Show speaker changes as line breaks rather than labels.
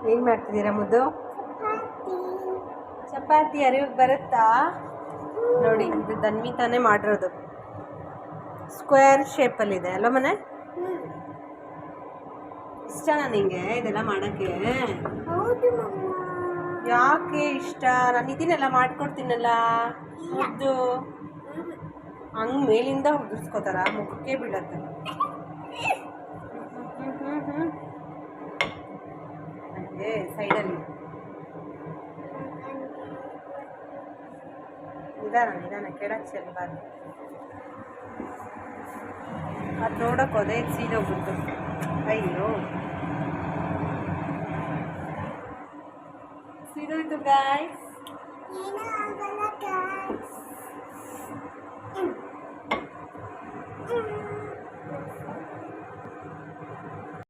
ಏನು ಮಾಡ್ತಿದ್ದೀರಾ ಮುದ್ದು? ಚಪಾತಿ ಅರಿವಿಗೆ ಬರುತ್ತಾ? ನೋಡಿ, ಇದು ಧನ್ವಿತಾನೇ ಮಾಡಿರೋದು. ಸ್ಕ್ವೇರ್ ಶೇಪಲ್ಲಿದೆ ಅಲ್ಲ ಮನೆ? ಇಷ್ಟನಾ ನಿಂಗೆ ಇದೆಲ್ಲ ಮಾಡೋಕ್ಕೆ? ಯಾಕೆ ಇಷ್ಟ? ನಾನು ಇದನ್ನೆಲ್ಲ ಮಾಡ್ಕೊಡ್ತೀನಲ್ಲ ಮುದ್ದು. ಹಂಗೆ ಮೇಲಿಂದ ಉದುರ್ಸ್ಕೋತಾರ, ಮುಖಕ್ಕೆ ಬೀಳತ್ತೆ. ಹಾಗೆ ಸೈಡಲ್ಲಿ ನಿಧಾನ ಕೆಳಕ್ಕೆ ಚೆಲ್ಲಬಾರ್ದು. ಅದು ನೋಡೋಕೆ ಹೋದೆ ಸೀದೋಗ್ಬಿಡ್ತು. ಅಯ್ಯೋ, ಸೀದೋಯ್ತು ಗಾಯ್ಸ್.